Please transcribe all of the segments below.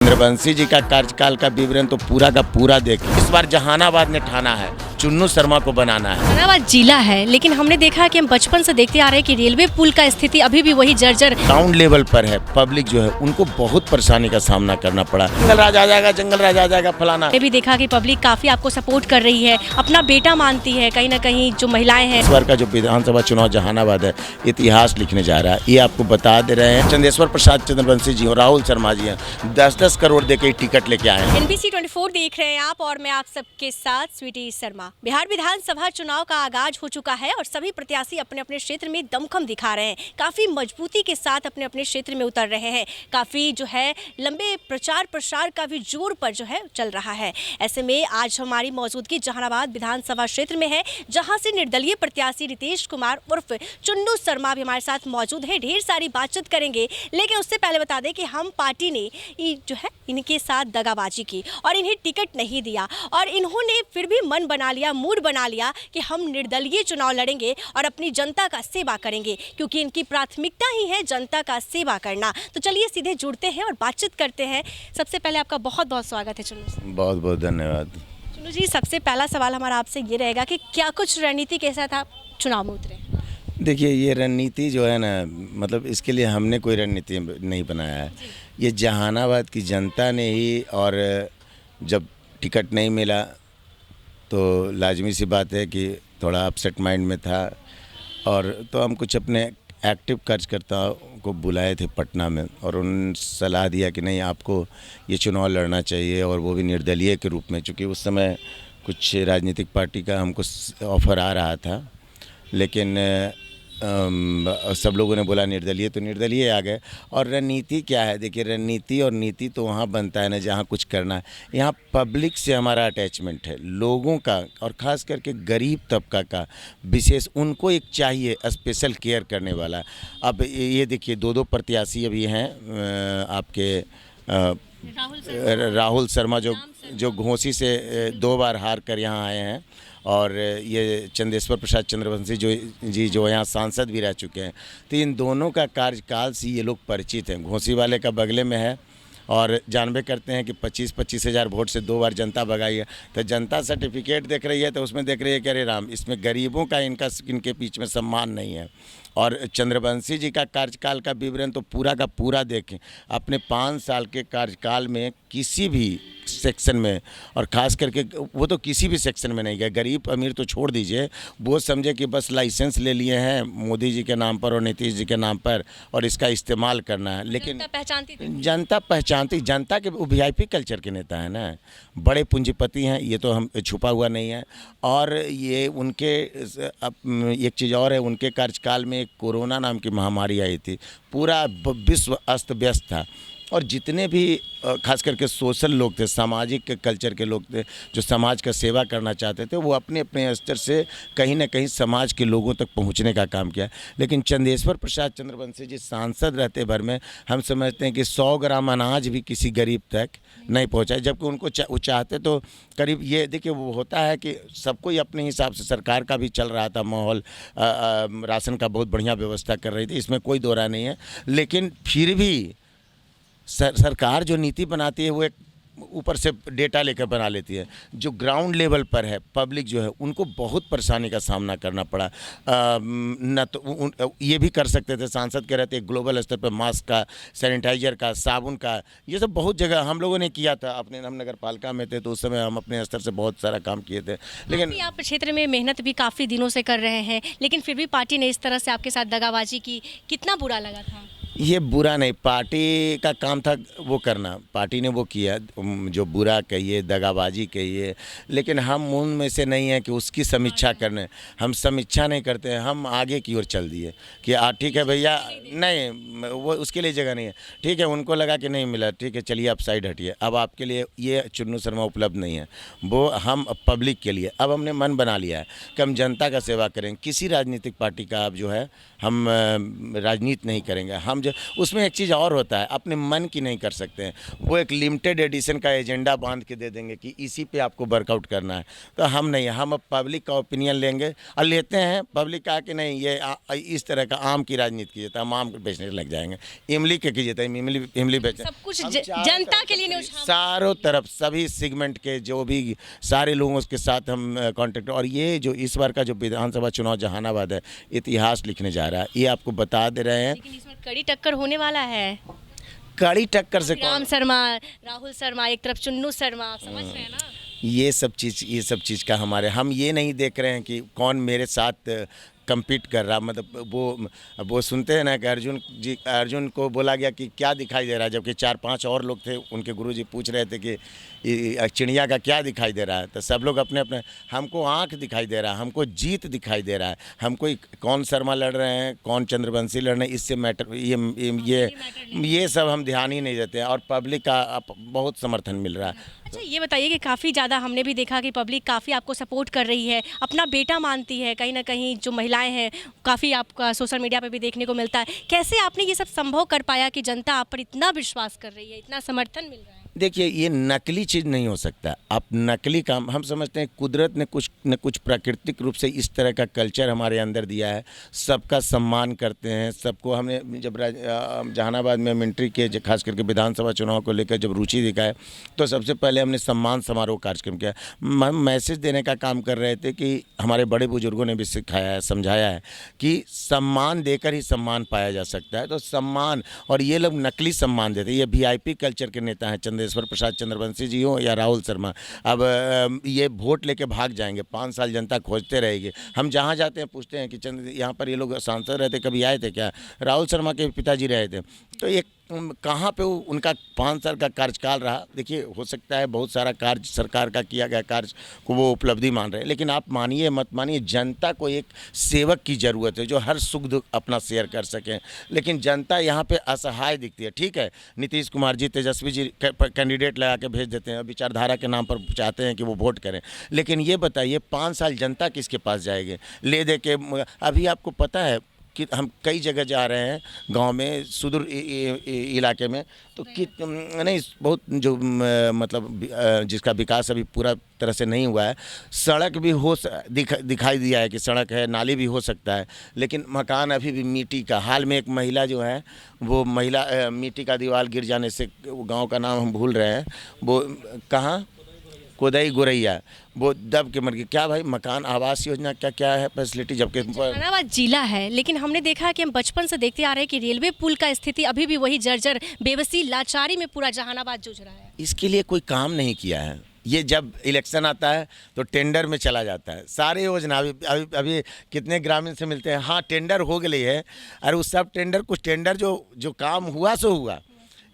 चंद्रवंशी जी का कार्यकाल का विवरण तो पूरा का पूरा देखिए। इस बार जहानाबाद ने ठाना है चुन्नू शर्मा को बनाना है। जहानाबाद जिला है, लेकिन हमने देखा कि हम बचपन से देखते आ रहे हैं कि रेलवे पुल का स्थिति अभी भी वही जर्जर ग्राउंड लेवल पर है। पब्लिक जो है उनको बहुत परेशानी का सामना करना पड़ा। जंगल राज आ जाएगा, जंगल राज आ जाएगा, फलाना। ये भी देखा कि पब्लिक काफी आपको सपोर्ट कर रही है, अपना बेटा मानती है। कहीं ना कहीं जो महिलाएं हैं, इस बार का जो विधानसभा चुनाव जहानाबाद है इतिहास लिखने जा रहा है। ये आपको बता दे रहे हैं चंदेश्वर प्रसाद चंद्रवंशी जी और राहुल शर्मा जी हैं 10-10 करोड़ दे के टिकट लेके आए हैं। NBC 24 देख रहे हैं आप और मैं आप सबके साथ स्वीटी शर्मा। बिहार विधानसभा चुनाव का आगाज हो चुका है और सभी प्रत्याशी अपने अपने क्षेत्र में दमखम दिखा रहे हैं। काफी मजबूती के साथ अपने अपने क्षेत्र में उतर रहे हैं। काफी जो है लंबे प्रचार प्रसार का भी जोर पर जो है चल रहा है। ऐसे में आज हमारी मौजूदगी जहानाबाद विधानसभा क्षेत्र में है, जहां से निर्दलीय प्रत्याशी रितेश कुमार उर्फ चुन्नू शर्मा भी हमारे साथ मौजूद है। ढेर सारी बातचीत करेंगे, लेकिन उससे पहले बता दें कि हम पार्टी ने जो है इनके साथ दगाबाजी की और इन्हें टिकट नहीं दिया और इन्होंने फिर भी मन बना लिया, मूड बना लिया कि हम निर्दलीय चुनाव लड़ेंगे और अपनी जनता का सेवा करेंगे, क्योंकि इनकी प्राथमिकता ही है जनता का सेवा करना। तो चलिए सीधे जुड़ते हैं और बातचीत करते हैं। सबसे पहले आपका बहुत बहुत स्वागत है चुन्नू जी। बहुत बहुत धन्यवाद। चुन्नू जी, सबसे पहला सवाल हमारा आपसे ये रहेगा कि क्या कुछ रणनीति के साथ आप चुनाव में उतरे? देखिए, ये रणनीति जो है ना, मतलब इसके लिए हमने कोई रणनीति नहीं बनाया है। ये जहानाबाद की जनता ने ही, और जब टिकट नहीं मिला तो लाजमी सी बात है कि थोड़ा अपसेट माइंड में था, और तो हम कुछ अपने एक्टिव कार्यकर्ताओं को बुलाए थे पटना में और उन सलाह दिया कि नहीं, आपको ये चुनाव लड़ना चाहिए, और वो भी निर्दलीय के रूप में। चूँकि उस समय कुछ राजनीतिक पार्टी का हमको ऑफ़र आ रहा था, लेकिन सब लोगों ने बोला निर्दलीय, तो निर्दलीय आ गए। और रणनीति क्या है? देखिए, रणनीति और नीति तो वहाँ बनता है ना जहाँ कुछ करना है। यहाँ पब्लिक से हमारा अटैचमेंट है, लोगों का, और ख़ास करके गरीब तबका का विशेष, उनको एक चाहिए स्पेशल केयर करने वाला। अब ये देखिए, दो प्रत्याशी अभी हैं आपके राहुल शर्मा जो घोसी से 2 बार हार कर यहाँ आए हैं, और ये चंदेश्वर प्रसाद चंद्रवंशी जो यहाँ सांसद भी रह चुके हैं। तो इन दोनों का कार्यकाल से ये लोग परिचित हैं। घोसी वाले का बगले में है, और जानबे करते हैं कि 25-25 हज़ार वोट से 2 बार जनता भगाई है। तो जनता सर्टिफिकेट देख रही है, तो उसमें देख रही है कि अरे राम, इसमें गरीबों का इनके बीच में सम्मान नहीं है। और चंद्रवंशी जी का कार्यकाल का विवरण तो पूरा का पूरा देखें। अपने 5 साल के कार्यकाल में किसी भी सेक्शन में, और ख़ास करके वो तो किसी भी सेक्शन में नहीं गए। गरीब अमीर तो छोड़ दीजिए, वो समझे कि बस लाइसेंस ले लिए हैं मोदी जी के नाम पर और नीतीश जी के नाम पर, और इसका इस्तेमाल करना है। लेकिन जनता पहचानती, जनता के वो VIP कल्चर के नेता हैं ना, बड़े पूंजीपति हैं, ये तो हम छुपा हुआ नहीं है। और ये उनके एक चीज़ और है, उनके कार्यकाल में एक कोरोना नाम की महामारी आई थी, पूरा विश्व अस्त व्यस्त था, और जितने भी खास करके सोशल लोग थे, सामाजिक कल्चर के लोग थे, जो समाज का सेवा करना चाहते थे, वो अपने अपने स्तर से कहीं ना कहीं समाज के लोगों तक पहुंचने का काम किया। लेकिन चंदेश्वर प्रसाद चंद्रवंशी जी सांसद रहते भर में हम समझते हैं कि 100 ग्राम अनाज भी किसी गरीब तक नहीं पहुंचाए, जबकि उनको वो चाहते तो करीब, ये देखिए वो होता है कि सबको ही अपने हिसाब से, सरकार का भी चल रहा था माहौल, राशन का बहुत बढ़िया व्यवस्था कर रही थी, इसमें कोई दो राय नहीं है। लेकिन फिर भी सरकार जो नीति बनाती है वो एक ऊपर से डेटा लेकर बना लेती है। जो ग्राउंड लेवल पर है, पब्लिक जो है, उनको बहुत परेशानी का सामना करना पड़ा। न तो ये भी कर सकते थे, सांसद के रहते ग्लोबल स्तर पर मास्क का, सैनिटाइजर का, साबुन का, ये सब बहुत जगह हम लोगों ने किया था। अपने हम नगर पालिका में थे तो उस समय हम अपने स्तर से बहुत सारा काम किए थे। लेकिन आप क्षेत्र में मेहनत भी काफ़ी दिनों से कर रहे हैं, लेकिन फिर भी पार्टी ने इस तरह से आपके साथ दगाबाजी की, कितना बुरा लगा था? ये बुरा नहीं, पार्टी का काम था वो करना, पार्टी ने वो किया, जो बुरा कहिए, दगाबाजी कहिए, लेकिन हम उनमें से नहीं है कि उसकी समीक्षा करने। हम समीक्षा नहीं करते हैं, हम आगे की ओर चल दिए कि ठीक है भैया, नहीं वो उसके लिए जगह नहीं है, ठीक है, उनको लगा कि नहीं मिला, ठीक है, चलिए आप साइड हटिए, अब आपके लिए ये चुन्नू शर्मा उपलब्ध नहीं है, वो हम पब्लिक के लिए। अब हमने मन बना लिया है कि हम जनता का सेवा करें। किसी राजनीतिक पार्टी का आप जो है हम राजनीति नहीं करेंगे। हम जो उसमें एक चीज़ और होता है, अपने मन की नहीं कर सकते हैं। वो एक लिमिटेड एडिशन का एजेंडा बांध के दे देंगे कि इसी पे आपको वर्कआउट करना है। तो हम नहीं, हम अब पब्लिक का ओपिनियन लेंगे और लेते हैं। पब्लिक का कि नहीं ये इस तरह का आम की राजनीति कीजिए तो हम आम बेचने लग जाएंगे, इमली के कीजिए तो इमली बेचें। सब कुछ जनता के लिए न्यूज़ चारों तरफ सभी सेगमेंट के जो भी सारे लोगों के साथ हम कांटेक्ट। और ये जो इस बार का जो विधानसभा चुनाव जहानाबाद है, इतिहास लिखने जा रहा है, ये आपको बता दे रहे हैं। लेकिन इस बार कड़ी टक्कर होने वाला है। कड़ी टक्कर से राम शर्मा, राहुल शर्मा, एक तरफ चुन्नू शर्मा, समझ रहे हैं ना। ये सब चीज़ का हम ये नहीं देख रहे हैं कि कौन मेरे साथ compete कर रहा। मतलब वो सुनते हैं ना कि अर्जुन को बोला गया कि क्या दिखाई दे रहा है, जबकि 4-5 और लोग थे, उनके गुरुजी पूछ रहे थे कि चिड़िया का क्या दिखाई दे रहा है। तो सब लोग अपने अपने, हमको आँख दिखाई दे रहा है, हमको जीत दिखाई दे रहा है, हमको कौन शर्मा लड़ रहे हैं, कौन चंद्रवंशी लड़ रहे हैं, इससे मैटर ये सब हम ध्यान ही नहीं देते हैं। और पब्लिक का बहुत समर्थन मिल रहा है। अच्छा ये बताइए कि काफ़ी ज़्यादा हमने भी देखा कि पब्लिक काफ़ी आपको सपोर्ट कर रही है, अपना बेटा मानती है, कहीं ना कहीं जो महिलाएं हैं काफ़ी आपका सोशल मीडिया पे भी देखने को मिलता है। कैसे आपने ये सब संभव कर पाया कि जनता आप पर इतना विश्वास कर रही है, इतना समर्थन मिल रहा है? देखिए, ये नकली चीज़ नहीं हो सकता। आप नकली काम, हम समझते हैं कुदरत ने कुछ न कुछ प्राकृतिक रूप से इस तरह का कल्चर हमारे अंदर दिया है। सबका सम्मान करते हैं, सबको। हमने जब जहानाबाद में मिलिट्री के खास करके विधानसभा चुनाव को लेकर जब रुचि दिखाए, तो सबसे पहले हमने सम्मान समारोह कार्यक्रम किया। हम मैसेज देने का काम कर रहे थे कि हमारे बड़े बुजुर्गों ने भी सिखाया है, समझाया है कि सम्मान देकर ही सम्मान पाया जा सकता है। तो सम्मान, और ये लोग नकली सम्मान देते हैं। ये VIP कल्चर के नेता हैं, चंदेश्वर प्रसाद चंद्रवंशी जी हो या राहुल शर्मा। अब ये वोट लेके भाग जाएंगे, 5 साल जनता खोजते रहेगी। हम जहाँ जाते हैं पूछते हैं कि यहाँ पर ये लोग सांसद रहते, कभी आए थे क्या? राहुल शर्मा के पिताजी रहे थे। तो ये कहाँ पे उनका 5 साल का कार्यकाल रहा। देखिए, हो सकता है बहुत सारा कार्य सरकार का किया गया कार्य को वो उपलब्धि मान रहे हैं, लेकिन आप मानिए मत मानिए, जनता को एक सेवक की ज़रूरत है जो हर सुख दुख अपना शेयर कर सकें। लेकिन जनता यहाँ पे असहाय दिखती है। ठीक है, नीतीश कुमार जी, तेजस्वी जी कैंडिडेट लगा के भेज देते हैं, विचारधारा के नाम पर चाहते हैं कि वो वोट करें। लेकिन ये बताइए 5 साल जनता किसके पास जाएगी ले दे के? अभी आपको पता है कि हम कई जगह जा रहे हैं, गांव में, सुदूर इलाके में, तो नहीं बहुत जो मतलब जिसका विकास अभी पूरा तरह से नहीं हुआ है। सड़क भी दिखाई दिया है कि सड़क है, नाली भी हो सकता है, लेकिन मकान अभी भी मिट्टी का। हाल में एक महिला जो है, वो महिला मिट्टी का दीवार गिर जाने से, गाँव का नाम हम भूल रहे हैं, वो कहाँ, कोदई गोरैया, वो दब के मर गई। क्या भाई, मकान आवास योजना क्या है फैसिलिटी? जबकि जहानाबाद जिला है, लेकिन हमने देखा है कि हम बचपन से देखते आ रहे हैं कि रेलवे पुल का स्थिति अभी भी वही जर्जर, बेबसी, लाचारी में पूरा जहानाबाद जूझ रहा है। इसके लिए कोई काम नहीं किया है। ये जब इलेक्शन आता है तो टेंडर में चला जाता है सारे योजना। अभी कितने ग्रामीण से मिलते हैं, हाँ टेंडर हो गई है, अरे उस सब टेंडर, कुछ टेंडर जो काम हुआ सो हुआ,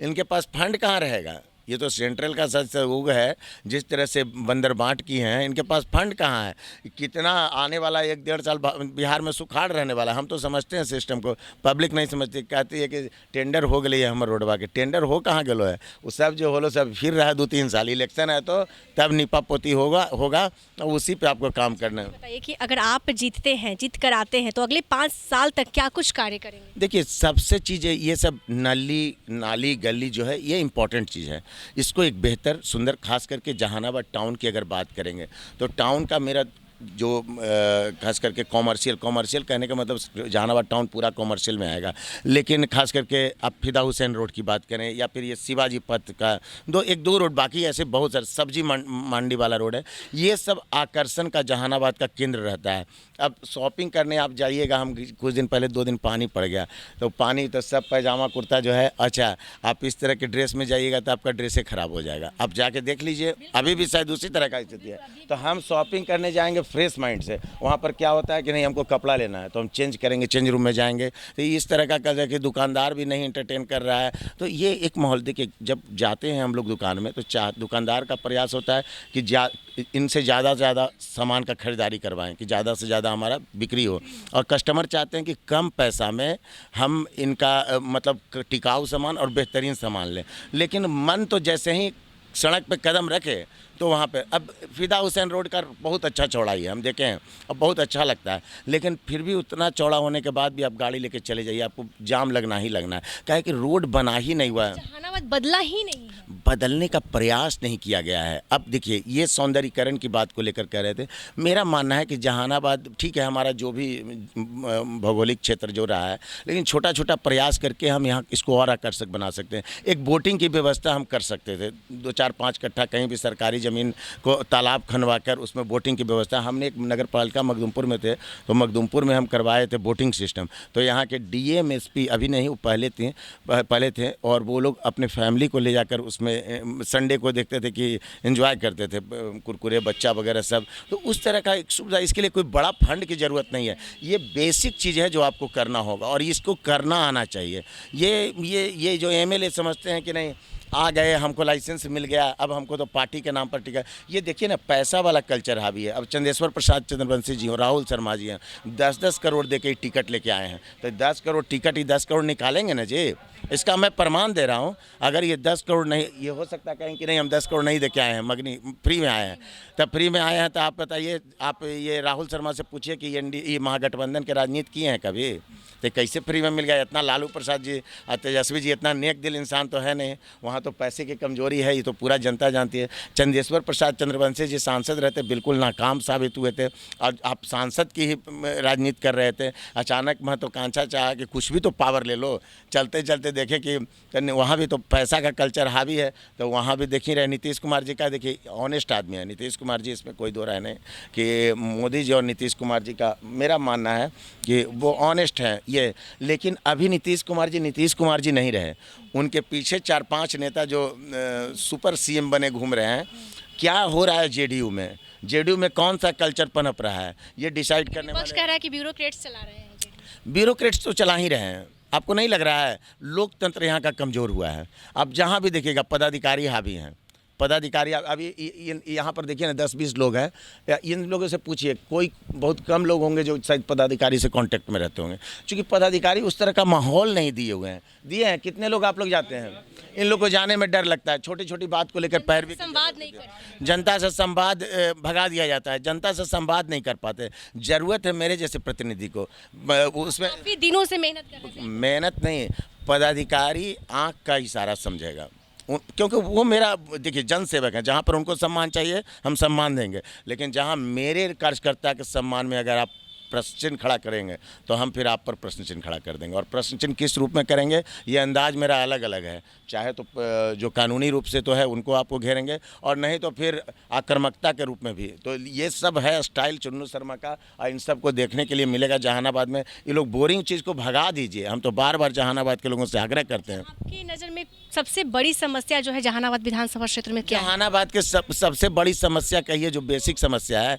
इनके पास फंड कहाँ रहेगा? ये तो सेंट्रल का सहयोग है, जिस तरह से बंदरबाट की हैं, इनके पास फंड कहाँ है? कितना आने वाला 1-1.5 साल बिहार में सुखाड़ रहने वाला। हम तो समझते हैं सिस्टम को, पब्लिक नहीं समझती। कहती है कि टेंडर हो गई है हमारे रोडवा के। टेंडर हो कहाँ गलो है? वो सब जो होलो सब फिर रहा है 2-3 साल। इलेक्शन है तो तब निपा पोती होगा और उसी पर आपको काम करना है। बताइए कि अगर आप जीतते हैं, जीत कर आते हैं, तो अगले 5 साल तक क्या कुछ कार्य करेंगे? देखिए, सबसे चीज़ें ये सब नाली गली जो है, ये इम्पॉर्टेंट चीज़ है। इसको एक बेहतर सुंदर, खास करके जहानाबाद टाउन की अगर बात करेंगे तो टाउन का मेरा जो खास करके कॉमर्शियल कहने का मतलब जहानाबाद टाउन पूरा कॉमर्शियल में आएगा। लेकिन खास करके आप फिदा हुसैन रोड की बात करें या फिर ये शिवाजी पथ का 1-2 रोड, बाकी ऐसे बहुत सारे, सब्जी मंडी वाला रोड है, ये सब आकर्षण का जहानाबाद का केंद्र रहता है। अब शॉपिंग करने आप जाइएगा, हम कुछ दिन पहले 2 दिन पानी पड़ गया, तो पानी तो सब पैजामा कुर्ता जो है, अच्छा आप इस तरह के ड्रेस में जाइएगा तो आपका ड्रेस ख़राब हो जाएगा। आप जाके देख लीजिए, अभी भी शायद उसी तरह का स्थिति है। तो हम शॉपिंग करने जाएंगे फ्रेश माइंड से। वहाँ पर क्या होता है कि नहीं, हमको कपड़ा लेना है तो हम चेंज करेंगे, चेंज रूम में जाएंगे। तो इस तरह का कर कि दुकानदार भी नहीं एंटरटेन कर रहा है। तो ये एक माहौल, देखिए जब जाते हैं हम लोग दुकान में, तो दुकानदार का प्रयास होता है कि इनसे ज़्यादा से ज़्यादा सामान का खरीदारी करवाएं, कि ज़्यादा से ज़्यादा हमारा बिक्री हो। और कस्टमर चाहते हैं कि कम पैसा में हम इनका मतलब टिकाऊ सामान और बेहतरीन सामान लें। लेकिन मन तो जैसे ही सड़क पे कदम रखे तो वहाँ पे अब फिदा हुसैन रोड का बहुत अच्छा चौड़ाई है, हम देखे हैं, अब बहुत अच्छा लगता है, लेकिन फिर भी उतना चौड़ा होने के बाद भी आप गाड़ी लेके चले जाइए, आपको जाम लगना ही लगना है। क्या है कि रोड बना ही नहीं हुआ है, जहानाबाद बदला ही नहीं है। बदलने का प्रयास नहीं किया गया है। अब देखिए, ये सौंदर्यीकरण की बात को लेकर कह रहे थे, मेरा मानना है कि जहानाबाद ठीक है, हमारा जो भी भौगोलिक क्षेत्र जो रहा है, लेकिन छोटा छोटा प्रयास करके हम यहाँ इसको और आकर्षक बना सकते हैं। एक बोटिंग की व्यवस्था हम कर सकते थे, 2-4-5 कट्ठा कहीं भी सरकारी ज़मीन को तालाब खनवा कर उसमें बोटिंग की व्यवस्था। हमने एक नगर पालिका मखदूमपुर में थे, तो मखदूमपुर में हम करवाए थे बोटिंग सिस्टम। तो यहाँ के डीएमएसपी अभी नहीं, वो पहले थे, और वो लोग अपने फैमिली को ले जाकर उसमें संडे को देखते थे कि एंजॉय करते थे, कुरकुरे बच्चा वगैरह सब। तो उस तरह का एक सुविधा, इसके लिए कोई बड़ा फंड की ज़रूरत नहीं है, ये बेसिक चीज़ है जो आपको करना होगा और इसको करना आना चाहिए। ये जो एमएलए समझते हैं कि नहीं आ गए, हमको लाइसेंस मिल गया, अब हमको तो पार्टी के नाम पर टिका, ये देखिए ना, पैसा वाला कल्चर हावी है। अब चंदेश्वर प्रसाद चंद्रवंशी जी हो, राहुल शर्मा जी हैं, 10-10 करोड़ दे के टिकट लेके आए हैं, तो 10 करोड़ टिकट ही 10 करोड़ निकालेंगे ना जी। इसका मैं प्रमाण दे रहा हूँ। अगर ये 10 करोड़ नहीं, ये हो सकता है कहें कि नहीं हम 10 करोड़ नहीं दे के आए हैं, मगनी फ्री में आए हैं, तब फ्री में आए हैं तो आप बताइए, आप ये राहुल शर्मा से पूछिए कि ये महागठबंधन के राजनीति किए हैं कभी, तो कैसे फ्री में मिल गया? इतना लालू प्रसाद जी और तेजस्वी जी इतना नेक दिल इंसान तो है नहीं, वहाँ तो पैसे की कमजोरी है, ये तो पूरा जनता जानती है। चंदेश्वर प्रसाद चंद्रवंशी जी सांसद रहते, बिल्कुल नाकाम साबित हुए थे, और आप सांसद की ही राजनीति कर रहे थे। अचानक महत्वाकांक्षा चाहा कि कुछ भी तो पावर ले लो, चलते चलते देखे कि वहाँ भी तो पैसा का कल्चर हावी है, तो वहाँ भी देख ही रहे। नीतीश कुमार जी का देखिए, ऑनेस्ट आदमी है नीतीश कुमार जी, इसमें कोई दो राय नहीं कि मोदी जी और नीतीश कुमार जी का मेरा मानना है कि वो ऑनेस्ट हैं ये। लेकिन अभी नीतीश कुमार जी नहीं रहे, उनके पीछे 4-5 नेता जो सुपर सीएम बने घूम रहे हैं। क्या हो रहा है जेडीयू में कौन सा कल्चर पनप रहा है, ये डिसाइड करने वाले कह रहा है कि ब्यूरोक्रेट्स चला रहे हैं जेडीयू। ब्यूरोक्रेट्स तो चला ही रहे हैं। आपको नहीं लग रहा है लोकतंत्र यहाँ का कमज़ोर हुआ है? अब जहाँ भी देखिएगा पदाधिकारी हावी हैं, पदाधिकारी। अभी यहाँ पर देखिए ना 10-20 लोग हैं, इन लोगों से पूछिए, कोई बहुत कम लोग होंगे जो शायद पदाधिकारी से कांटेक्ट में रहते होंगे, क्योंकि पदाधिकारी उस तरह का माहौल नहीं दिए हैं। कितने लोग आप लोग जाते हैं, इन लोग को जाने में डर लगता है, छोटी छोटी बात को लेकर पैर भी संवाद नहीं कर, जनता से संवाद भगा दिया जाता है, जनता से संवाद नहीं कर पाते। ज़रूरत है मेरे जैसे प्रतिनिधि को, उसमें काफी दिनों से मेहनत कर रहे हैं। मेहनत नहीं, पदाधिकारी आँख का इशारा समझेगा, क्योंकि वो मेरा देखिए जन सेवक है। जहाँ पर उनको सम्मान चाहिए हम सम्मान देंगे, लेकिन जहाँ मेरे कार्यकर्ता के सम्मान में अगर आप प्रश्न चिन्ह खड़ा करेंगे तो हम फिर आप पर प्रश्न चिन्ह खड़ा कर देंगे। और प्रश्न चिन्ह किस रूप में करेंगे, ये अंदाज मेरा अलग अलग है। चाहे तो जो कानूनी रूप से तो है उनको आपको घेरेंगे, और नहीं तो फिर आक्रामकता के रूप में भी। तो ये सब है स्टाइल चुन्नू शर्मा का, और इन सब को देखने के लिए मिलेगा जहानाबाद में। ये लोग बोरिंग चीज़ को भगा दीजिए, हम तो बार बार जहानाबाद के लोगों से आग्रह करते हैं। आपकी नज़र में सबसे बड़ी समस्या जो है जहानाबाद विधानसभा क्षेत्र में क्या है? जहानाबाद के सबसे बड़ी समस्या कहिए, जो बेसिक समस्या है,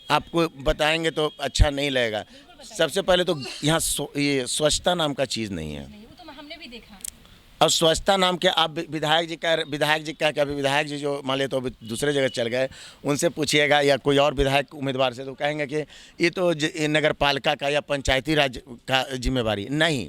आपको बताएंगे तो अच्छा नहीं लगेगा। सबसे पहले तो यहाँ ये स्वच्छता नाम का चीज़ नहीं है। वो तो हमने भी देखा। और स्वच्छता नाम के आप विधायक जी का अभी विधायक जी जो मान ले तो दूसरे जगह चल गए, उनसे पूछिएगा या कोई और विधायक उम्मीदवार से, तो कहेंगे कि ये तो नगर पालिका का या पंचायती राज का जिम्मेवारी नहीं।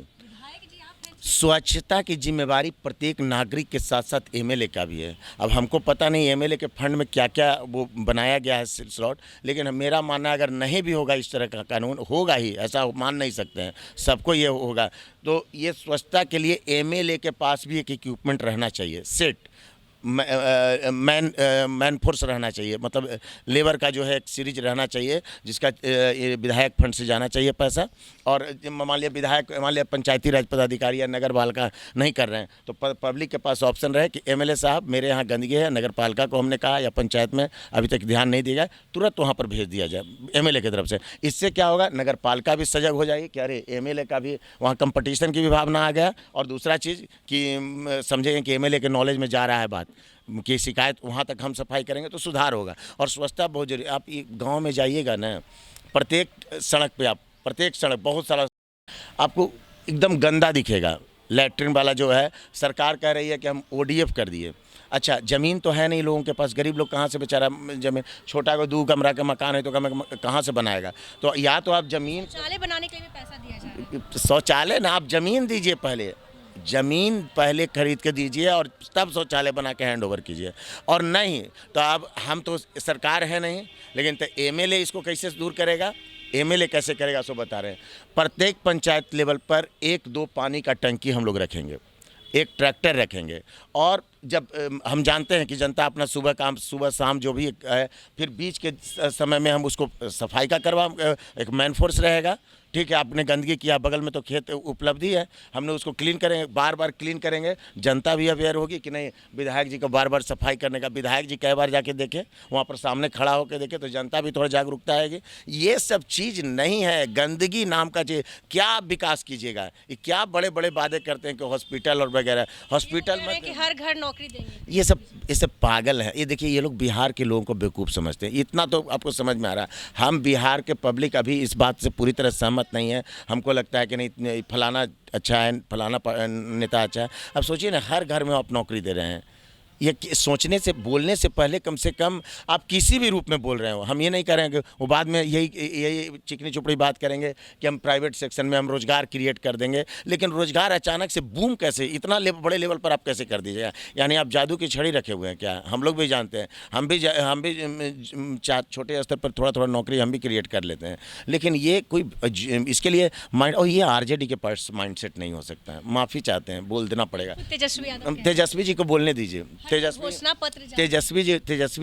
स्वच्छता की जिम्मेवारी प्रत्येक नागरिक के साथ साथ एमएलए का भी है। अब हमको पता नहीं एमएलए के फंड में क्या क्या वो बनाया गया है स्लॉट, लेकिन मेरा मानना अगर नहीं भी होगा इस तरह का कानून, होगा ही, ऐसा मान नहीं सकते हैं, सबको ये होगा। तो ये स्वच्छता के लिए एमएलए के पास भी एक इक्विपमेंट रहना चाहिए, सेट मैन फोर्स रहना चाहिए, मतलब लेबर का जो है एक सीरीज रहना चाहिए, जिसका ये विधायक फंड से जाना चाहिए पैसा। और मान लिया पंचायती राज पदाधिकारी या नगर पालिका नहीं कर रहे हैं, तो पब्लिक के पास ऑप्शन रहे कि एमएलए साहब मेरे यहाँ गंदगी है, नगर पालिका को हमने कहा या पंचायत में अभी तक ध्यान नहीं दिया गया, तुरंत वहाँ पर भेज दिया जाए एमएलए की तरफ से। इससे क्या होगा, नगर पालिका भी सजग हो जाएगी कि अरे एमएलए का भी वहाँ कंपटीशन की भी भावना आ गया। और दूसरा चीज़ कि समझेंगे कि एमएलए के नॉलेज में जा रहा है बात की शिकायत, वहाँ तक हम सफाई करेंगे तो सुधार होगा। और स्वच्छता बहुत जरूरी। आप ये गांव में जाइएगा ना, प्रत्येक सड़क पे बहुत सारा आपको एकदम गंदा दिखेगा। लैट्रिन वाला जो है, सरकार कह रही है कि हम ओडीएफ कर दिए। अच्छा, ज़मीन तो है नहीं लोगों के पास, गरीब लोग कहाँ से बेचारा ज़मीन, छोटा को 2 कमरा का मकान है तो कहाँ से बनाएगा? तो या तो आप ज़मीन, शौचालय बनाने के लिए भी पैसा दिया जा रहा है। शौचालय ना, आप ज़मीन दीजिए पहले, ज़मीन पहले खरीद के दीजिए और तब शौचालय बना के हैंड ओवर कीजिए। और नहीं तो अब हम तो सरकार है नहीं, लेकिन तो एमएलए इसको कैसे दूर करेगा? एमएलए कैसे करेगा सो बता रहे हैं। प्रत्येक पंचायत लेवल पर 1-2 पानी का टंकी हम लोग रखेंगे, एक ट्रैक्टर रखेंगे। और जब हम जानते हैं कि जनता अपना सुबह काम सुबह शाम जो भी है, फिर बीच के समय में हम उसको सफाई का एक मैन फोर्स रहेगा। ठीक है, आपने गंदगी किया, बगल में तो खेत उपलब्धि है, हमने उसको क्लीन करेंगे, बार बार क्लीन करेंगे। जनता भी अवेयर होगी कि नहीं, विधायक जी को बार बार सफाई करने का, विधायक जी कई बार जाके देखे, वहाँ पर सामने खड़ा होकर देखे, तो जनता भी थोड़ा जागरूकता आएगी। ये सब चीज़ नहीं है, गंदगी नाम का चीज़। क्या विकास कीजिएगा? ये क्या बड़े बड़े वादे करते हैं कि हॉस्पिटल और वगैरह, हॉस्पिटल में कि हर घर नौकरी देंगे। ये सब पागल है। ये देखिए, ये लोग बिहार के लोगों को बेवकूफ़ समझते हैं, इतना तो आपको समझ में आ रहा है। हम बिहार के पब्लिक अभी इस बात से पूरी तरह सहमत नहीं है। हमको लगता है कि नहीं फलाना अच्छा है, फलाना नेता अच्छा है। अब सोचिए ना, हर घर में आप नौकरी दे रहे हैं। ये सोचने से, बोलने से पहले कम से कम आप किसी भी रूप में बोल रहे हो। हम ये नहीं करेंगे वो बाद में यही चिकनी चुपड़ी बात करेंगे कि हम प्राइवेट सेक्शन में हम रोज़गार क्रिएट कर देंगे। लेकिन रोज़गार अचानक से बूम कैसे, इतना बड़े लेवल पर आप कैसे कर दीजिएगा? यानी आप जादू की छड़ी रखे हुए हैं क्या? हम लोग भी जानते हैं, हम भी छोटे स्तर पर थोड़ा थोड़ा नौकरी हम भी क्रिएट कर लेते हैं। लेकिन ये कोई इसके लिए माइंड, और ये आरजेडी के पास माइंडसेट नहीं हो सकता है। माफ़ी चाहते हैं, बोल देना पड़ेगा। तेजस्वी जी को बोलने दीजिए। तेजस्वी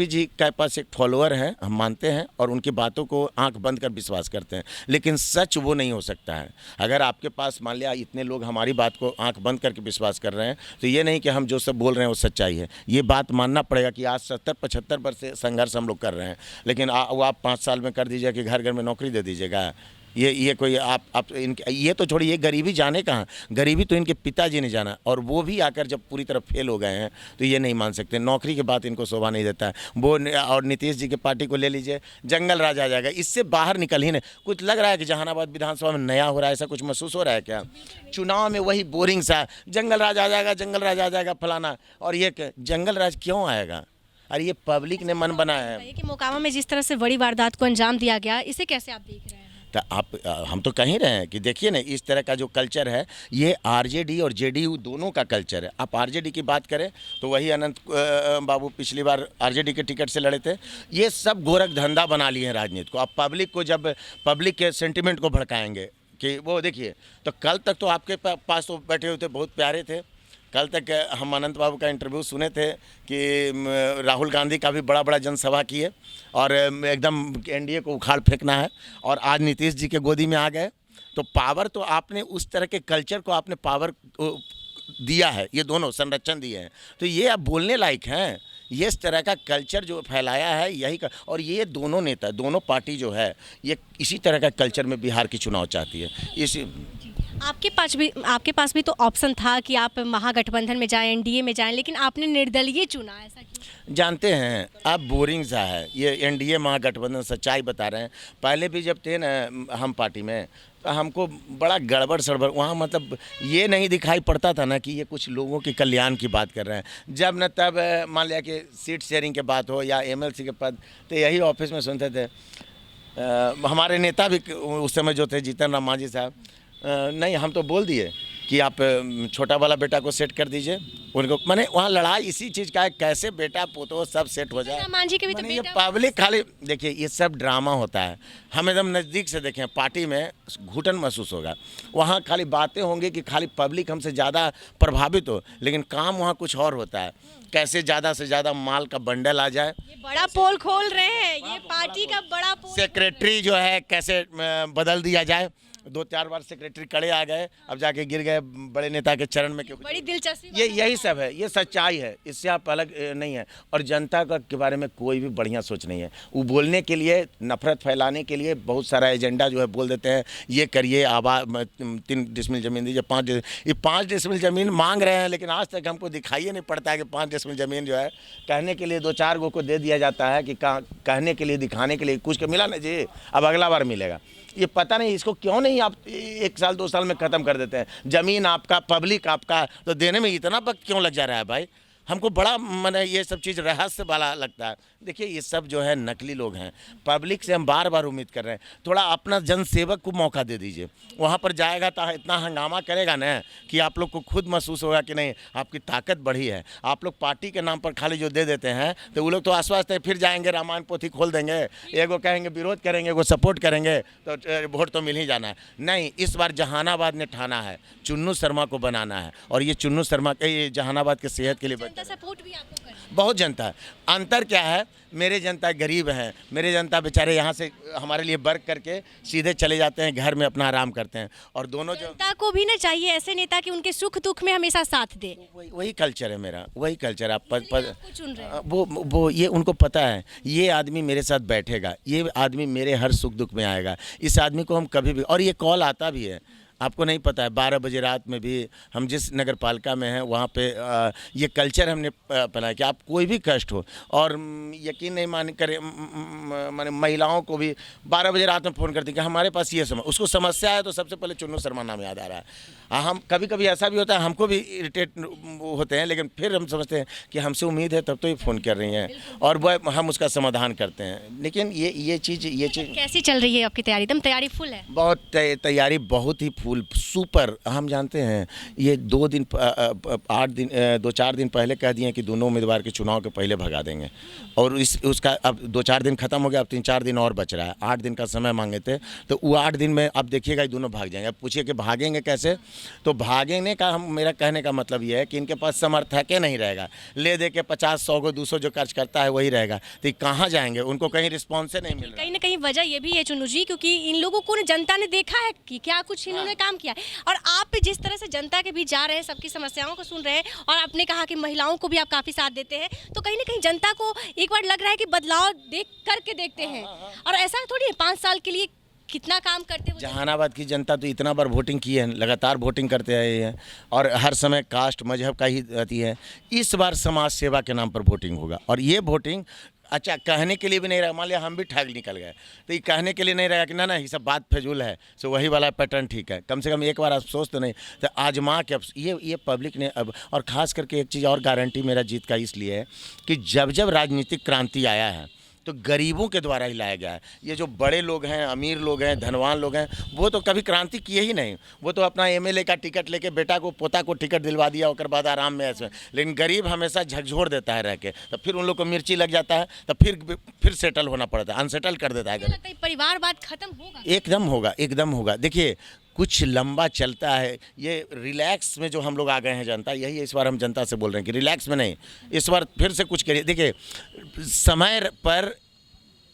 जी के पास एक फॉलोअर हैं, हम मानते हैं, और उनकी बातों को आंख बंद कर विश्वास करते हैं। लेकिन सच वो नहीं हो सकता है। अगर आपके पास मान लिया इतने लोग हमारी बात को आंख बंद करके विश्वास कर रहे हैं, तो ये नहीं कि हम जो सब बोल रहे हैं वो सच्चाई है। ये बात मानना पड़ेगा कि आज 70-75 वर्ष से संघर्ष हम लोग कर रहे हैं। लेकिन वो आप 5 साल में कर दीजिएगा कि घर घर में नौकरी दे दीजिएगा। ये कोई आप इनके, ये तो छोड़िए, ये गरीबी जाने कहाँ, गरीबी तो इनके पिताजी ने जाना, और वो भी आकर जब पूरी तरह फेल हो गए हैं तो ये नहीं मान सकते। नौकरी की बात इनको शोभा नहीं देता है वो। और नीतीश जी के पार्टी को ले लीजिए, जंगल राज आ जाएगा, इससे बाहर निकल ही नहीं। कुछ लग रहा है कि जहानाबाद विधानसभा में नया हो रहा है, ऐसा कुछ महसूस हो रहा है क्या? चुनाव में वही बोरिंग सा जंगल राज आ जाएगा, जंगल राज आ जाएगा फलाना। और ये जंगल राज क्यों आएगा? अरे ये पब्लिक ने मन बनाया है। कि मोकामा में जिस तरह से बड़ी वारदात को अंजाम दिया गया, इसे कैसे आप देख रहे हैं? तो हम तो कह ही रहे हैं कि देखिए ना, इस तरह का जो कल्चर है, ये आरजेडी और जेडीयू दोनों का कल्चर है। आप आरजेडी की बात करें तो वही अनंत बाबू पिछली बार आरजेडी के टिकट से लड़े थे। ये सब गोरख धंधा बना लिए हैं राजनीति को। अब पब्लिक को, जब पब्लिक के सेंटिमेंट को भड़काएंगे कि वो देखिए, तो कल तक तो आपके पास तो बैठे हुए थे, बहुत प्यारे थे। कल तक हम अनंत बाबू का इंटरव्यू सुने थे कि राहुल गांधी का भी बड़ा बड़ा जनसभा किए और एकदम एनडीए को उखाड़ फेंकना है, और आज नीतीश जी के गोदी में आ गए। तो पावर तो आपने, उस तरह के कल्चर को आपने पावर दिया है, ये दोनों संरक्षण दिए हैं, तो ये अब बोलने लायक हैं। ये इस तरह का कल्चर जो फैलाया है यही का, और ये दोनों नेता, दोनों पार्टी जो है, ये इसी तरह का कल्चर में बिहार की चुनाव चाहती है। इसी आपके पास भी तो ऑप्शन था कि आप महागठबंधन में जाएं, एनडीए में जाएं, लेकिन आपने निर्दलीय चुना, ऐसा क्यों? जानते हैं आप, बोरिंग सा है ये एनडीए महागठबंधन। सच्चाई बता रहे हैं, पहले भी जब थे ना हम पार्टी में, तो हमको बड़ा गड़बड़ सड़बड़ वहाँ, मतलब ये नहीं दिखाई पड़ता था ना कि ये कुछ लोगों के कल्याण की बात कर रहे हैं। जब न तब मान लिया कि सीट शेयरिंग के बात हो या एमएलसी के पद, तो यही ऑफिस में सुनते थे। हमारे नेता भी उस समय जो थे, जीतन राम मांझी साहब, नहीं हम तो बोल दिए कि आप छोटा वाला बेटा को सेट कर दीजिए उनको। मैंने वहाँ लड़ाई इसी चीज़ का है, कैसे बेटा पोतो सब सेट हो जाए। मांझी के भी तो ये पब्लिक खाली देखिए, ये सब ड्रामा होता है। हम एकदम नज़दीक से देखें, पार्टी में घुटन महसूस होगा। वहाँ खाली बातें होंगी कि खाली पब्लिक हमसे ज़्यादा प्रभावित हो, लेकिन काम वहाँ कुछ और होता है। कैसे ज़्यादा से ज़्यादा माल का बंडल आ जाए। ये बड़ा पोल खोल रहे हैं, ये पार्टी का बड़ा पोल। सेक्रेटरी जो है कैसे बदल दिया जाए। 2-4 बार सेक्रेटरी कड़े आ गए, अब जाके गिर गए बड़े नेता के चरण में। बड़ी दिलचस्पी, ये यही सब है, ये सच्चाई है, इससे आप अलग नहीं है। और जनता का के बारे में कोई भी बढ़िया सोच नहीं है। वो बोलने के लिए, नफरत फैलाने के लिए बहुत सारा एजेंडा जो है बोल देते हैं। ये करिए, आवाज 3 डिसमिल ज़मीन दीजिए, 5 डिसमिल ज़मीन मांग रहे हैं, लेकिन आज तक हमको दिखाई नहीं पड़ता है कि 5 डिसमिल ज़मीन जो है कहने के लिए 2-4 गो को दे दिया जाता है कि कहने के लिए, दिखाने के लिए। कुछ का मिला ना जी, अब अगला बार मिलेगा। ये पता नहीं इसको क्यों नहीं आप 1 साल 2 साल में ख़त्म कर देते हैं। ज़मीन आपका, पब्लिक आपका, तो देने में इतना वक्त क्यों लग जा रहा है भाई? हमको बड़ा मैंने ये सब चीज़ रहस्य वाला लगता है। देखिए ये सब जो है नकली लोग हैं। पब्लिक से हम बार बार उम्मीद कर रहे हैं, थोड़ा अपना जनसेवक को मौका दे दीजिए। वहाँ पर जाएगा तो इतना हंगामा करेगा ना कि आप लोग को खुद महसूस होगा कि नहीं आपकी ताकत बढ़ी है। आप लोग पार्टी के नाम पर खाली जो दे देते हैं तो वो लोग तो आश्वस्त है, फिर जाएंगे रामायण पोथी खोल देंगे, एगो कहेंगे विरोध करेंगे, एगो सपोर्ट करेंगे, तो वोट तो मिल ही जाना है। नहीं, इस बार जहानाबाद ने ठाना है चुन्नू शर्मा को बनाना है, और ये चुन्नू शर्मा के ये जहानाबाद के सेहत के लिए सपोर्ट भी आपको करना है। बहुत जनता है। अंतर क्या है, मेरे जनता गरीब हैं, मेरे जनता बेचारे यहाँ से हमारे लिए वर्क करके सीधे चले जाते हैं घर में, अपना आराम करते हैं। और दोनों जो जनता को भी ना चाहिए ऐसे नेता कि उनके सुख दुख में हमेशा साथ दे। वही कल्चर है मेरा, वही कल्चर। आप आपको चुन रहे हैं। वो ये उनको पता है, ये आदमी मेरे साथ बैठेगा, ये आदमी मेरे हर सुख दुख में आएगा। इस आदमी को हम कभी भी, और ये कॉल आता भी है, आपको नहीं पता है 12 बजे रात में भी हम जिस नगर पालिका में हैं वहाँ पे ये कल्चर हमने अपनाया कि आप कोई भी कष्ट हो, और यकीन नहीं मान करें माने महिलाओं को भी 12 बजे रात में फ़ोन करती कि हमारे पास ये उसको समस्या है, तो सबसे पहले चुन्नू शर्मा नाम याद आ रहा है। हम कभी कभी ऐसा भी होता है, हमको भी इरिटेट होते हैं, लेकिन फिर हम समझते हैं कि हमसे उम्मीद है तब तो ये फ़ोन कर रही हैं, और वह हम उसका समाधान करते हैं। लेकिन ये चीज़ कैसी चल रही है आपकी तैयारी? एकदम तैयारी फुल है? बहुत तैयारी बहुत ही फुल सुपर। हम जानते हैं ये 2-4 दिन पहले कह दिए कि दोनों उम्मीदवार के चुनाव के पहले भगा देंगे, और उसका अब 2-4 दिन खत्म हो गया, अब 3-4 दिन और बच रहा है। 8 दिन का समय मांगे थे, तो वो 8 दिन में अब देखिएगा ये दोनों भाग जाएंगे। अब पूछिए कि भागेंगे कैसे, तो भागने का मेरा कहने का मतलब ये है कि इनके पास समर्थक नहीं रहेगा, ले दे के 50-100 को 200 जो खर्च करता है वही रहेगा, तो कहाँ जाएंगे, उनको कहीं रिस्पॉन्स नहीं मिल रहा। कहीं ना कहीं वजह ये भी है चुन्नू जी, क्योंकि इन लोगों को जनता ने देखा है कि क्या कुछ इन्होंने काम किया है, और आप भी जिस तरह से जनता के बीच जा रहे हैं, सबकी समस्याओं को सुन रहे हैं, और आपने कहा कि महिलाओं को भी आप काफ़ी साथ देते हैं, तो कहीं ना कहीं जनता को एक बार लग रहा है कि बदलाव देख करके देखते हैं। और ऐसा थोड़ी है 5 साल के लिए कितना काम करते हैं। जहानाबाद की जनता तो इतना बार वोटिंग की है, लगातार वोटिंग करते आए हैं, और हर समय कास्ट मजहब का ही रहती है। इस बार समाज सेवा के नाम पर वोटिंग होगा, और ये वोटिंग अच्छा कहने के लिए भी नहीं रहा। मान लिया हम भी ठग निकल गए तो ये कहने के लिए नहीं रहेगा कि ना ये सब बात फजूल है, सो वही वाला पैटर्न ठीक है। कम से कम एक बार अफसोस तो नहीं, तो आजमा के ये पब्लिक ने अब, और ख़ास करके एक चीज़ और गारंटी मेरा जीत का इसलिए है कि जब जब राजनीतिक क्रांति आया है तो गरीबों के द्वारा ही लाया गया है। ये जो बड़े लोग हैं, अमीर लोग हैं, धनवान लोग हैं, वो तो कभी क्रांति किए ही नहीं। वो तो अपना एमएलए का टिकट लेके बेटा को पोता को टिकट दिलवा दिया, उसके बाद आराम में ऐसे। लेकिन गरीब हमेशा झकझोर देता है रह के, तो फिर उन लोग को मिर्ची लग जाता है, तो फिर सेटल होना पड़ता है, अनसेटल कर देता है। परिवारवाद खत्म होगा? एकदम होगा, एकदम होगा। देखिए कुछ लंबा चलता है, ये रिलैक्स में जो हम लोग आ गए हैं जनता, यही इस बार हम जनता से बोल रहे हैं कि रिलैक्स में नहीं, इस बार फिर से कुछ करिए। देखिए समय पर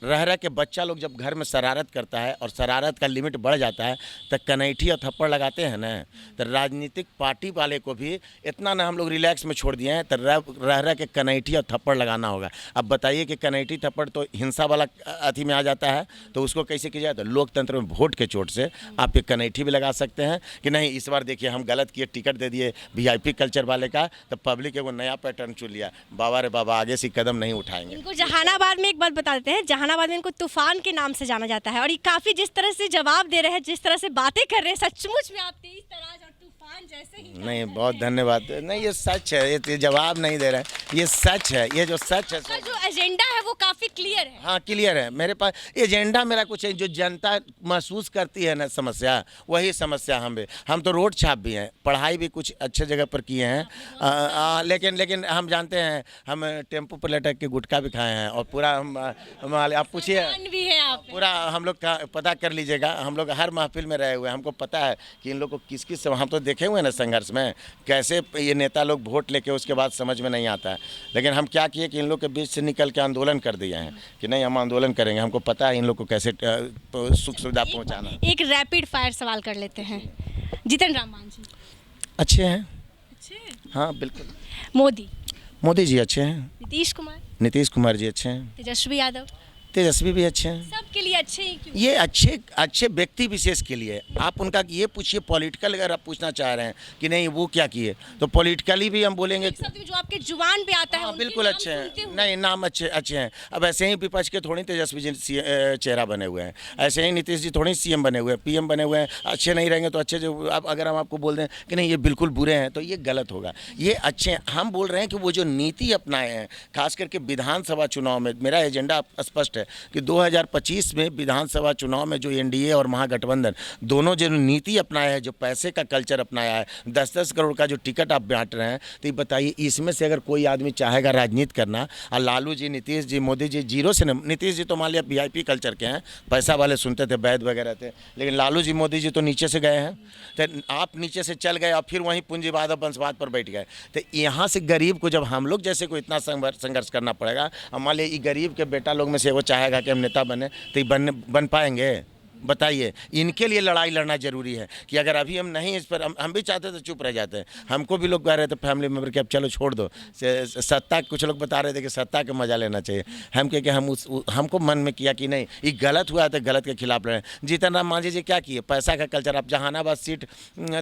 रह के बच्चा लोग जब घर में शरारत करता है और शरारत का लिमिट बढ़ जाता है तो कनैठी और थप्पड़ लगाते हैं ना, तो राजनीतिक पार्टी वाले को भी इतना ना हम लोग रिलैक्स में छोड़ दिए हैं, तो रह के कनैठी और थप्पड़ लगाना होगा। अब बताइए कि कनैठी थप्पड़ तो हिंसा वाला अथी में आ जाता है, तो उसको कैसे किया जाए? तो लोकतंत्र में वोट के चोट से आप ये कनैठी भी लगा सकते हैं कि नहीं इस बार देखिए हम गलत किए, टिकट दे दिए VIP कल्चर वाले का, तो पब्लिक एगो नया पैटर्न चुन लिया, बाबा रे बाबा आगे से कदम नहीं उठाएंगे। इनको जहानाबाद में एक बात बता देते हैं, जहानाबाद में इनको तूफान के नाम से जाना जाता है, और ये काफी जिस तरह से जवाब दे रहे हैं, जिस तरह से बातें कर रहे हैं, सचमुच में आप तेज तराज और तूफान जैसे ही। नहीं बहुत धन्यवाद। नहीं ये सच है, ये जवाब नहीं दे रहे हैं, ये सच है, ये जो सच है। जो एजेंडा है वो काफी क्लियर है। हाँ क्लियर है, मेरे पास एजेंडा मेरा कुछ है, जो जनता महसूस करती है ना समस्या, वही समस्या हम तो रोड छाप भी हैं, पढ़ाई भी कुछ अच्छे जगह पर किए हैं, लेकिन हम जानते हैं हम टेम्पो पर लटक के गुटखा भी खाए हैं, और पूरा हम आप पूछिए भी है आप पूरा हम लोग का पता कर लीजिएगा, हम लोग हर महफिल में रहे हुए हैं, हमको पता है कि इन लोग को किस किस हम तो देखे हुए हैं ना संघर्ष में, कैसे ये नेता लोग वोट लेके उसके बाद समझ में नहीं आता है। लेकिन हम क्या किए कि इन लोग के बीच से निकल के आंदोलन कर दिए हैं कि नहीं हम आंदोलन करेंगे, हमको पता है इन लोग को कैसे सुख सुविधा पहुँचाना। एक रैपिड फायर सवाल कर लेते हैं, जीतन राम मांझी अच्छे हैं? अच्छे? हाँ बिल्कुल। मोदी जी अच्छे हैं। नीतीश कुमार जी अच्छे हैं। तेजस्वी यादव तेजस्वी भी अच्छे हैं। सबके लिए अच्छे ही क्यों? ये अच्छे अच्छे व्यक्ति विशेष के लिए आप उनका ये पूछिए, पॉलिटिकल अगर आप पूछना चाह रहे हैं कि नहीं वो क्या किए, तो पॉलिटिकली भी हम बोलेंगे। एक शब्द में जो आपके जुबान पे आता है, हाँ उनके बिल्कुल नाम अच्छे सुनते हैं, हुए। नहीं नाम अच्छे अच्छे हैं। अब ऐसे ही विपक्ष के थोड़ी तेजस्वी जी चेहरा बने हुए हैं, ऐसे ही नीतीश जी थोड़ी सीएम बने हुए हैं, पीएम बने हुए हैं। अच्छे नहीं रहेंगे तो अच्छे जो अब अगर हम आपको बोल दें कि नहीं ये बिल्कुल बुरे हैं तो ये गलत होगा। ये अच्छे हैं। हम बोल रहे हैं कि वो जो नीति अपनाए हैं, खास करके विधानसभा चुनाव में, मेरा एजेंडा स्पष्ट है कि 2025 में विधानसभा चुनाव में जो एनडीए और महागठबंधन दोनों जो नीति अपनाया है, जो पैसे का कल्चर अपनाया है, 10-10 करोड़ का जो टिकट आप बांट रहे हैं, तो ये बताइए इसमें से अगर कोई आदमी चाहेगा राजनीति करना, और लालू जी, नीतीश जी, मोदी जी जीरो से नीतीश जी तो मान लिया वीआईपी कल्चर के हैं, पैसा वाले सुनते थे, वैद वगैरह थे, लेकिन लालू जी मोदी जी तो नीचे से गए हैं। तो आप नीचे से चल गए और फिर वहीं पूंजीवाद और वंशवाद पर बैठ गए। तो यहाँ से गरीब को जब हम लोग जैसे को इतना संघर्ष करना पड़ेगा, अब मान लीजिए गरीब के बेटा लोग में से वो चाहेगा कि हम नेता बने, तो ये बन पाएंगे? बताइए। इनके लिए लड़ाई लड़ना जरूरी है कि अगर अभी हम नहीं इस पर हम भी चाहते तो चुप रह जाते हैं। हमको भी लोग कह रहे थे फैमिली मेम्बर कि अब चलो छोड़ दो सत्ता, कुछ लोग बता रहे थे कि सत्ता का मजा लेना चाहिए। हम कहे कि हमको मन में किया कि नहीं ये गलत हुआ तो गलत के खिलाफ लड़ें। जीतन राम मांझी जी क्या किए, पैसा का कल्चर। आप जहानाबाद सीट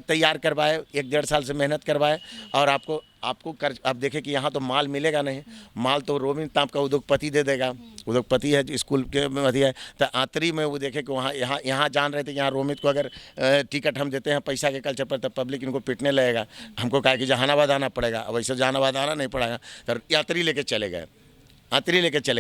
तैयार करवाए, 1-1.5 साल से मेहनत करवाए, और आपको कर्ज, आप देखें कि यहाँ तो माल मिलेगा नहीं, माल तो रोमिन ताप का उद्योगपति दे देगा। उद्योगपति है, स्कूल के में है, तो आतरी में वो देखे कि वहाँ यहाँ जान रहे थे कि यहाँ रोमित को अगर टिकट हम देते हैं पैसा के कल्चर पर, तब पब्लिक इनको पिटने लगेगा। हमको कहा कि जहानाबाद आना पड़ेगा, अब वैसे जहानाबाद आना नहीं पड़ेगा, तो यात्री लेके चले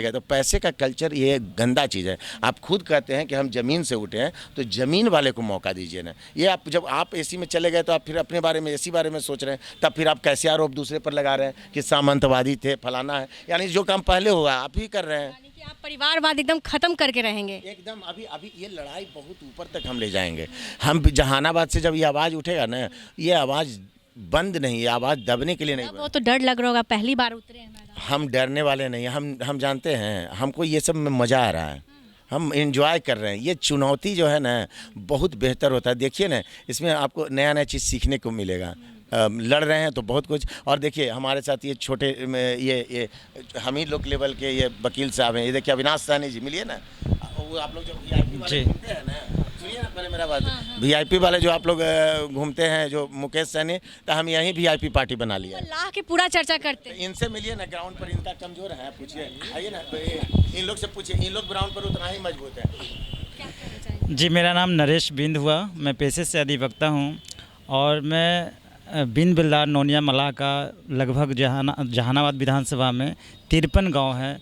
गए, तो पैसे का कल्चर ये गंदा चीज़ है। आप खुद कहते हैं कि हम ज़मीन से उठे हैं, तो ज़मीन वाले को मौका दीजिए ना। ये आप जब आप एसी में चले गए तो आप फिर अपने बारे में एसी बारे में सोच रहे हैं, तब फिर आप कैसे आरोप दूसरे पर लगा रहे हैं कि सामंतवादी थे, फलाना है। यानी जो काम पहले होगा आप ही कर रहे हैं। यानी कि आप परिवारवाद एकदम खत्म करके रहेंगे। एकदम। अभी ये लड़ाई बहुत ऊपर तक हम ले जाएंगे। हम जहानाबाद से जब ये आवाज़ उठेगा ना, ये आवाज़ बंद नहीं, ये आवाज़ दबने के लिए नहीं। वो तो डर लग रहा होगा, पहली बार उतरे हैं मैदान। हम डरने वाले नहीं, हम जानते हैं, हमको ये सब में मज़ा आ रहा है, हम एंजॉय कर रहे हैं। ये चुनौती जो है ना बहुत बेहतर होता है। देखिए ना, इसमें आपको नया नया चीज़ सीखने को मिलेगा। लड़ रहे हैं तो बहुत कुछ। और देखिए हमारे साथ ये छोटे ये हम ही लोग लेवल के ये वकील साहब हैं। ये देखिए अविनाश सहनी जी, मिलिए ना। वो आप लोग जो वीआईपी वाले घूमते हैं ना, सुनिए ना पहले मेरा बात। वीआईपी वाले जो आप लोग घूमते हैं, जो मुकेश सहनी, तो हम यहीं वीआईपी पार्टी बना लिया है। अल्लाह की पूरा चर्चा करते हैं। इनसे मिलिए ना, ग्राउंड पर इनका कमजोर है, पूछिए, आइए ना, इन लोग से पूछिए, इन लोग ग्राउंड पर उतना ही मजबूत है। क्या कहना चाहेंगे? जी, मेरा नाम नरेश बिंद हुआ, मैं पेशे से अधिवक्ता हूँ, और मैं बिन बिल्लार नोनिया मलाह का लगभग जहानाबाद विधानसभा में 53 गांव है,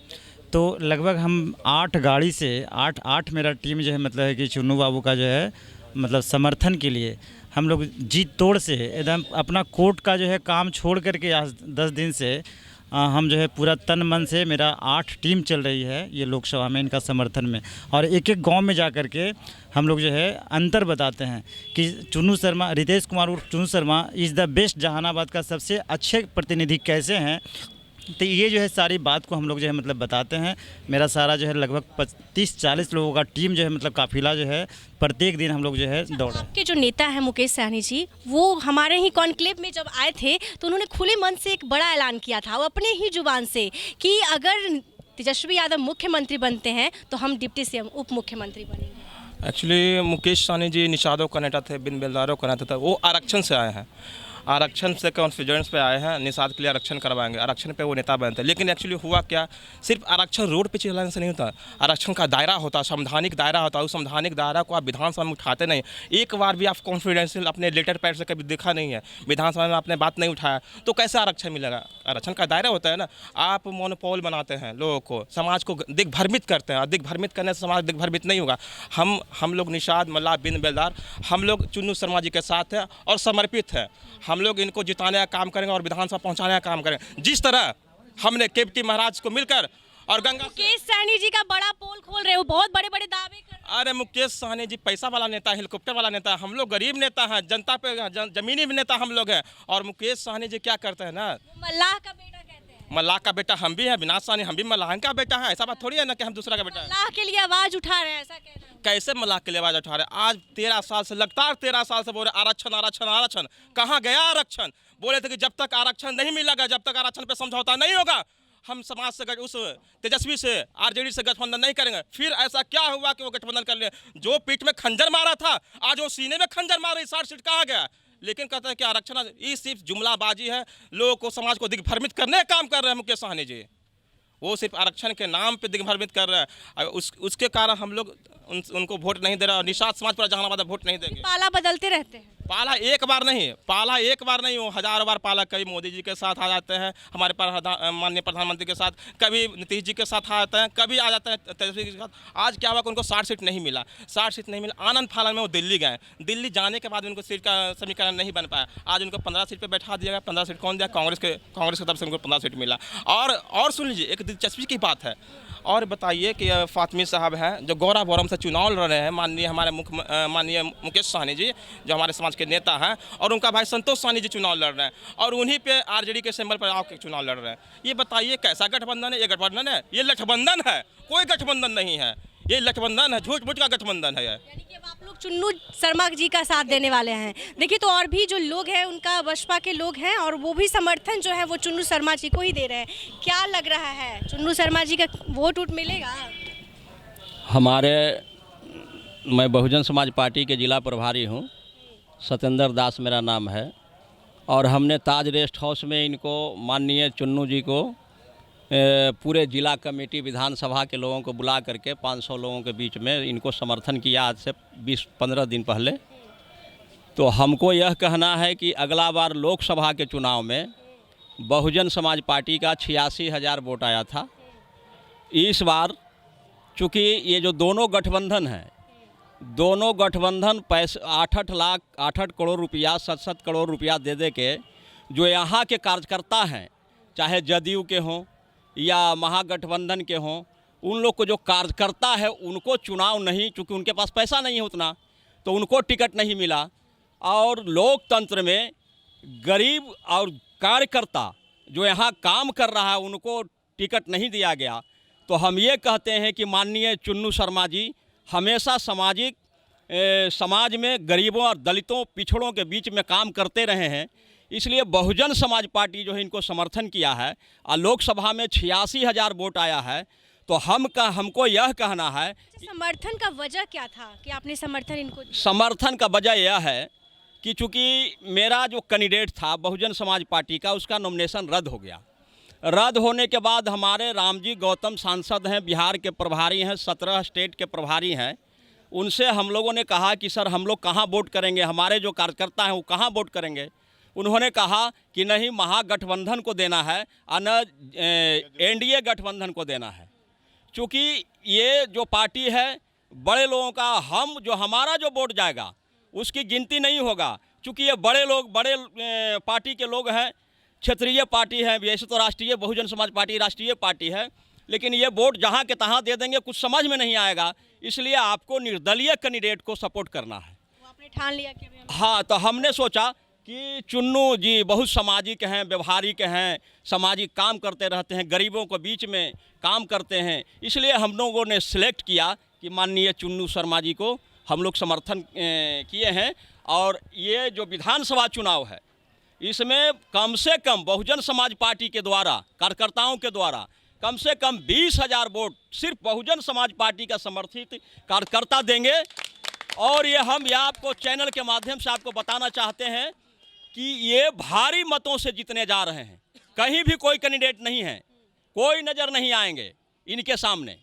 तो लगभग हम 8 गाड़ी से 8 मेरा टीम जो है, मतलब है कि चुन्नू बाबू का जो है मतलब समर्थन के लिए हम लोग जी तोड़ से एकदम अपना कोर्ट का जो है काम छोड़ करके आज 10 दिन से हम जो है पूरा तन मन से, मेरा 8 टीम चल रही है ये लोकसभा में इनका समर्थन में, और एक एक गांव में जा कर के हम लोग जो है अंतर बताते हैं कि चुन्नू शर्मा, रितेश कुमार उर्फ Chunnu Sharma is the best, Jehanabad का सबसे अच्छे प्रतिनिधि कैसे हैं। तो ये जो है सारी बात को हम लोग जो है मतलब बताते हैं। मेरा सारा जो है लगभग 35-40 लोगों का टीम जो है मतलब काफिला जो है प्रत्येक दिन हम लोग जो है दौड़ रहे हैं। आपके जो नेता है मुकेश सहनी जी, वो हमारे ही कॉन्क्लेव में जब आए थे तो उन्होंने खुले मन से एक बड़ा ऐलान किया था, वो अपने ही जुबान से, कि अगर तेजस्वी यादव मुख्यमंत्री बनते हैं तो हम डिप्टी सीएम उप मुख्यमंत्री बनेंगे। एक्चुअली मुकेश सहनी जी निषादों का नेता थे, बिन बेलदारों का नेता था। वो आरक्षण से आए हैं, आरक्षण से कॉन्फिडेंस पे आए हैं, निषाद के लिए आरक्षण करवाएंगे, आरक्षण पे वो नेता बनते हैं। लेकिन एक्चुअली हुआ क्या, सिर्फ आरक्षण रोड पे चिल्लाने से नहीं होता, आरक्षण का दायरा होता है, संवैधानिक दायरा होता है। उस संवैधानिक दायरा को आप विधानसभा में उठाते नहीं। एक बार भी आप कॉन्फिडेंशियल अपने लेटर पैड से कभी देखा नहीं है, विधानसभा में आपने बात नहीं उठाया, तो कैसे आरक्षण मिलेगा? आरक्षण का दायरा होता है ना। आप मोनोपोल बनाते हैं, लोगों को, समाज को दिग्भ्रमित करते हैं, और दिग्भ्रमित करने से समाज दिग्भ्रमित नहीं होगा। हम लोग निषाद, मल्लाह, बिन बेलदार, हम लोग चुन्नू शर्मा जी के साथ हैं और समर्पित हैं। हम लोग इनको जिताने का काम करेंगे और विधानसभा पहुंचाने का काम करेंगे। जिस तरह हमने केपटी महाराज को मिलकर और गंगा, मुकेश सहनी जी का बड़ा पोल खोल रहे हो, बहुत बड़े बड़े दावे कर रहे हो। अरे मुकेश सहनी जी पैसा वाला नेता, हेलीकॉप्टर वाला नेता, हम लोग गरीब नेता हैं, जनता पे जमीनी नेता हम लोग हैं। और मुकेश सहनी जी क्या करते हैं ना, मल्लाह का बेटा कहते हैं। मल्लाह का बेटा हम भी हैं, अविनाश सहनी हम भी मल्लाह का बेटा है। ऐसा बात थोड़ी है ना कि हम दूसरा का बेटा है। मल्लाह के लिए आवाज उठा रहे हैं, ऐसा कहना है। कैसे मल्लाह के लिए आवाज उठा रहे हैं? आज 13 साल से, लगातार 13 साल से बोल रहे आरक्षण आरक्षण आरक्षण। कहाँ गया आरक्षण? बोले थे कि जब तक आरक्षण नहीं मिलेगा, जब तक आरक्षण पे समझौता नहीं होगा, हम समाज से उस तेजस्वी से आरजेडी से गठबंधन नहीं करेंगे। फिर ऐसा क्या हुआ कि वो गठबंधन कर लिए? जो पीठ में खंजर मारा था आज वो सीने में खंजर मार रही, 60 सीट कहा गया। लेकिन कहते हैं कि आरक्षण, ये सिर्फ जुमलाबाजी है, लोगों को समाज को दिग्भ्रमित करने का काम कर रहे हैं मुकेश सहनी जी। वो सिर्फ आरक्षण के नाम पे दिग्भ्रमित कर रहे हैं। उसके कारण हम लोग उनको वोट नहीं दे रहे और निषाद समाज पर जहानाबाद वोट नहीं देंगे। पाला बदलते रहते हैं। पाला एक बार नहीं, वो हज़ारों बार पाला। कभी मोदी जी के साथ आ जाते हैं, हमारे माननीय प्रधानमंत्री के साथ, कभी नीतीश जी के साथ आ जाते हैं, कभी आ जाते हैं तेजस्वी के साथ। आज क्या हुआ कि उनको 60 सीट नहीं मिला, 60 सीट नहीं मिला। आनंद फानन में वो दिल्ली गए। दिल्ली जाने के बाद उनको सीट का समीकरण नहीं बन पाया। आज उनको 15 सीट पर बैठा दिया गया। 15 सीट कौन दिया? कांग्रेस की तरफ से उनको 15 सीट मिला। और सुन लीजिए, एक दिलचस्पी की बात है। और बताइए कि फातमी साहब हैं जो गौराबोरम से चुनाव लड़ रहे हैं, माननीय मुकेश सहनी जी जो हमारे समाज के नेता हैं, और उनका भाई संतोष सहनी जी चुनाव लड़ रहे हैं, और उन्हीं पे आरजेडी के सिंबल पर आके चुनाव लड़ रहे हैं। ये बताइए कैसा गठबंधन है? ये गठबंधन है? ये लठबंधन है, कोई गठबंधन नहीं है। ये लठबंधन है, झूठ का गठबंधन है। यानी कि अब आप लोग चुन्नू शर्मा जी का साथ देने वाले हैं। देखिए, तो और भी जो लोग हैं उनका बसपा के लोग हैं और वो भी समर्थन जो है वो चुन्नू शर्मा जी को ही दे रहे हैं। क्या लग रहा है, चुन्नू शर्मा जी का वोट मिलेगा? मैं बहुजन समाज पार्टी के जिला प्रभारी हूँ, सत्येंद्र दास मेरा नाम है, और हमने ताज रेस्ट हाउस में इनको माननीय चुन्नू जी को पूरे जिला कमेटी विधानसभा के लोगों को बुला करके 500 लोगों के बीच में इनको समर्थन किया आज से 20-15 दिन पहले। तो हमको यह कहना है कि अगला बार लोकसभा के चुनाव में बहुजन समाज पार्टी का 86,000 वोट आया था। इस बार चूँकि ये जो दोनों गठबंधन हैं, दोनों गठबंधन 8 करोड़ रुपया 7 करोड़ रुपया दे के जो यहाँ के कार्यकर्ता हैं, चाहे जदयू के हों या महागठबंधन के हों, उन लोग को जो कार्यकर्ता है उनको चुनाव नहीं, चूँकि उनके पास पैसा नहीं है उतना, तो उनको टिकट नहीं मिला। और लोकतंत्र में गरीब और कार्यकर्ता जो यहाँ काम कर रहा है उनको टिकट नहीं दिया गया। तो हम ये कहते हैं कि माननीय चुन्नू शर्मा जी हमेशा समाज में गरीबों और दलितों पिछड़ों के बीच में काम करते रहे हैं, इसलिए बहुजन समाज पार्टी जो है इनको समर्थन किया है। और लोकसभा में 86,000 वोट आया है। तो हमको यह कहना है कि समर्थन का वजह क्या था कि आपने समर्थन इनको दिया? समर्थन का वजह यह है कि चूँकि मेरा जो कैंडिडेट था बहुजन समाज पार्टी का, उसका नॉमिनेशन रद्द हो गया। रद्द होने के बाद हमारे रामजी गौतम सांसद हैं, बिहार के प्रभारी हैं, 17 स्टेट के प्रभारी हैं। उनसे हम लोगों ने कहा कि सर हम लोग कहाँ वोट करेंगे, हमारे जो कार्यकर्ता हैं वो कहाँ वोट करेंगे। उन्होंने कहा कि नहीं, महागठबंधन को देना है और न एनडीए गठबंधन को देना है। चूँकि ये जो पार्टी है बड़े लोगों का, हमारा जो वोट जाएगा उसकी गिनती नहीं होगा। चूँकि ये बड़े पार्टी के लोग हैं, क्षेत्रीय पार्टी है, वैसे तो राष्ट्रीय बहुजन समाज पार्टी राष्ट्रीय पार्टी है, लेकिन ये वोट जहाँ के तहाँ दे देंगे, कुछ समझ में नहीं आएगा। इसलिए आपको निर्दलीय कैंडिडेट को सपोर्ट करना है। वो आपने ठान लिया कि हाँ, तो हमने सोचा कि चुन्नू जी बहुत सामाजिक हैं, व्यवहारिक हैं, सामाजिक काम करते रहते हैं, गरीबों के बीच में काम करते हैं, इसलिए हम लोगों ने सिलेक्ट किया कि माननीय चुन्नू शर्मा जी को हम लोग समर्थन किए हैं। और ये जो विधानसभा चुनाव है इसमें कम से कम बहुजन समाज पार्टी के द्वारा, कार्यकर्ताओं के द्वारा कम से कम 20,000 वोट सिर्फ बहुजन समाज पार्टी का समर्थित कार्यकर्ता देंगे। और ये हम आपको चैनल के माध्यम से आपको बताना चाहते हैं कि ये भारी मतों से जीतने जा रहे हैं। कहीं भी कोई कैंडिडेट नहीं है, कोई नज़र नहीं आएंगे इनके सामने।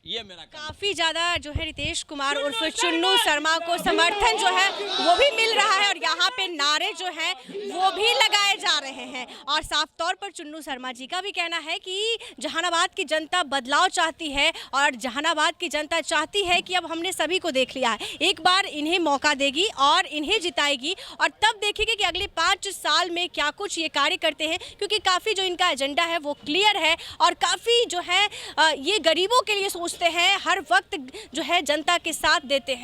ये मेरा काफ़ी ज़्यादा जो है रितेश कुमार उर्फ चुन्नू शर्मा को समर्थन जो है वो भी मिल रहा है और यहाँ पे नारे जो हैं वो भी लगाए जा रहे हैं। और साफ तौर पर चुन्नू शर्मा जी का भी कहना है कि जहानाबाद की जनता बदलाव चाहती है और जहानाबाद की जनता चाहती है कि अब हमने सभी को देख लिया है, एक बार इन्हें मौका देगी और इन्हें जिताएगी और तब देखेगी कि अगले 5 साल में क्या कुछ ये कार्य करते हैं। क्योंकि काफ़ी जो इनका एजेंडा है वो क्लियर है और काफ़ी जो है ये गरीबों के लिए सोचते हैं, हर वक्त जो है जनता के साथ देते हैं।